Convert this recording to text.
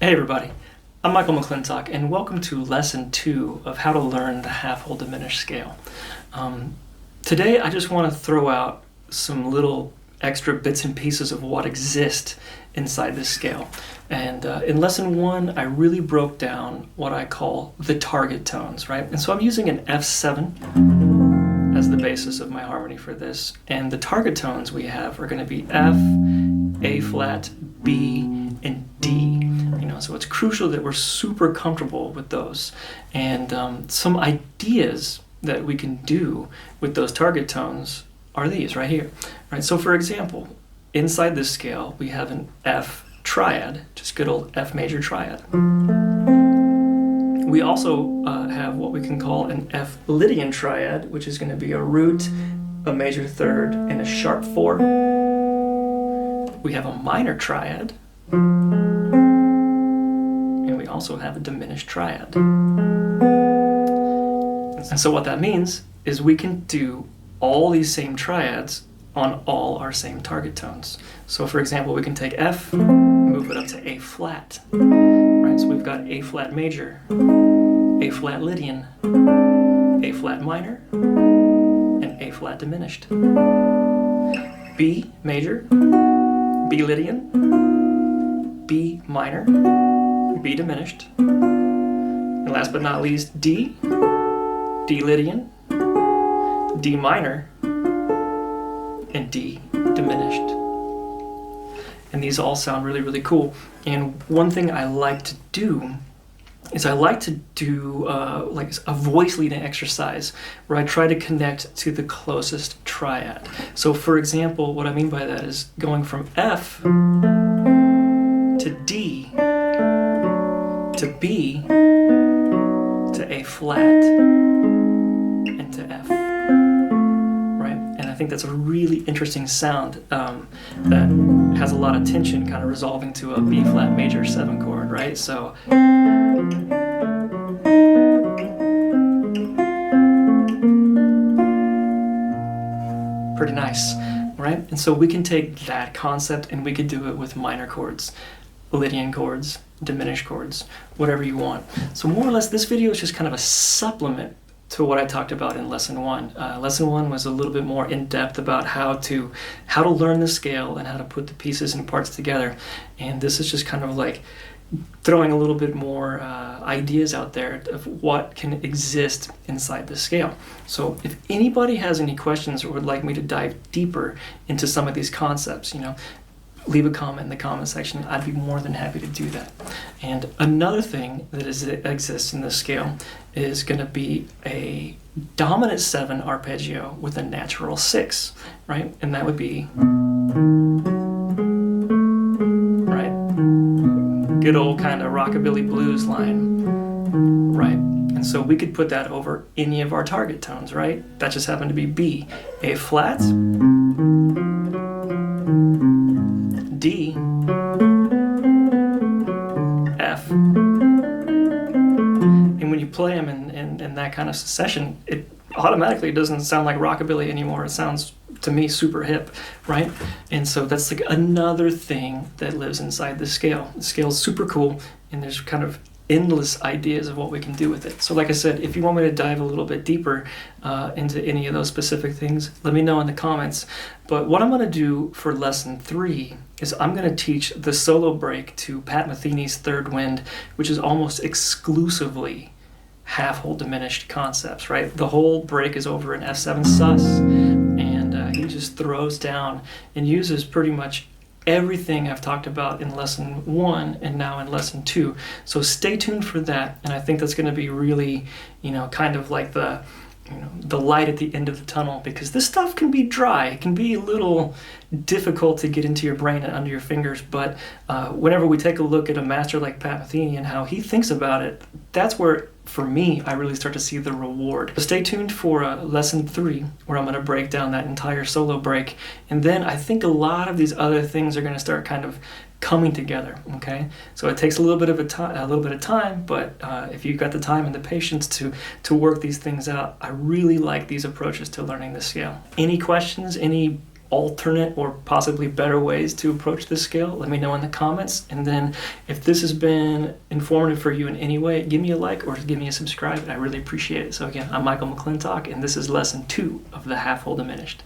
Hey everybody, I'm Michael McClintock and welcome to lesson 2 of how to learn the Half Whole Diminished Scale. Today I just want to throw out some little extra bits and pieces of what exist inside this scale. And in lesson 1 I really broke down what I call the target tones, right? And so I'm using an F7 as the basis of my harmony for this. And the target tones we have are going to be F, A flat, B, and D. So it's crucial that we're super comfortable with those. And some ideas that we can do with those target tones are these right here. Right? So for example, inside this scale, we have an F triad, just good old F major triad. We also have what we can call an F Lydian triad, which is going to be a root, a major third, and a sharp 4. We have a minor triad. And we also have a diminished triad. And so what that means is we can do all these same triads on all our same target tones. So for example, we can take F, move it up to A flat. Right? So we've got A flat major, A flat Lydian, A flat minor, and A flat diminished. B major, B Lydian, B minor, B diminished, and last but not least, D, D Lydian, D minor, and D diminished. And these all sound really, really cool. And one thing I like to do is I like to do like a voice leading exercise where I try to connect to the closest triad. So for example, what I mean by that is going from F to D to B to A flat and to F, right? And I think that's a really interesting sound that has a lot of tension kind of resolving to a B flat major 7 chord, right? So pretty nice, right? And so we can take that concept and we could do it with minor chords, Lydian chords, diminished chords, whatever you want. So more or less this video is just kind of a supplement to what I talked about in lesson 1. Lesson 1 was a little bit more in depth about how to learn the scale and how to put the pieces and parts together. And this is just kind of like throwing a little bit more ideas out there of what can exist inside the scale. So if anybody has any questions or would like me to dive deeper into some of these concepts, leave a comment in the comment section. I'd be more than happy to do that. And another thing that exists in this scale is going to be a dominant 7 arpeggio with a natural 6, right? And that would be, right, good old kind of rockabilly blues line, right? And so we could put that over any of our target tones, right? That just happened to be B, A flat, D, F, and when you play them in that kind of succession, it automatically doesn't sound like rockabilly anymore. It sounds, to me, super hip, right? And so that's like another thing that lives inside the scale. The scale is super cool, and there's kind of endless ideas of what we can do with it. So like I said, if you want me to dive a little bit deeper into any of those specific things, let me know in the comments. But what I'm going to do for lesson 3 is I'm going to teach the solo break to Pat Metheny's Third Wind, which is almost exclusively half whole diminished concepts, right? The whole break is over in F7 sus, and he just throws down and uses pretty much everything I've talked about in lesson 1 and now in lesson 2. So stay tuned for that, and I think that's going to be really, kind of like the light at the end of the tunnel, because this stuff can be dry. It can be a little difficult to get into your brain and under your fingers, but whenever we take a look at a master like Pat Metheny and how he thinks about it, that's where, for me, I really start to see the reward. So stay tuned for lesson 3, where I'm going to break down that entire solo break, and then I think a lot of these other things are going to start kind of coming together. Okay, so it takes a little bit of time, but if you've got the time and the patience to work these things out, I really like these approaches to learning the scale. Any questions? Any alternate or possibly better ways to approach this scale, let me know in the comments. And then if this has been informative for you in any way, give me a like or give me a subscribe. I really appreciate it. So again, I'm Michael McClintock, and this is lesson 2 of the Half Whole Diminished.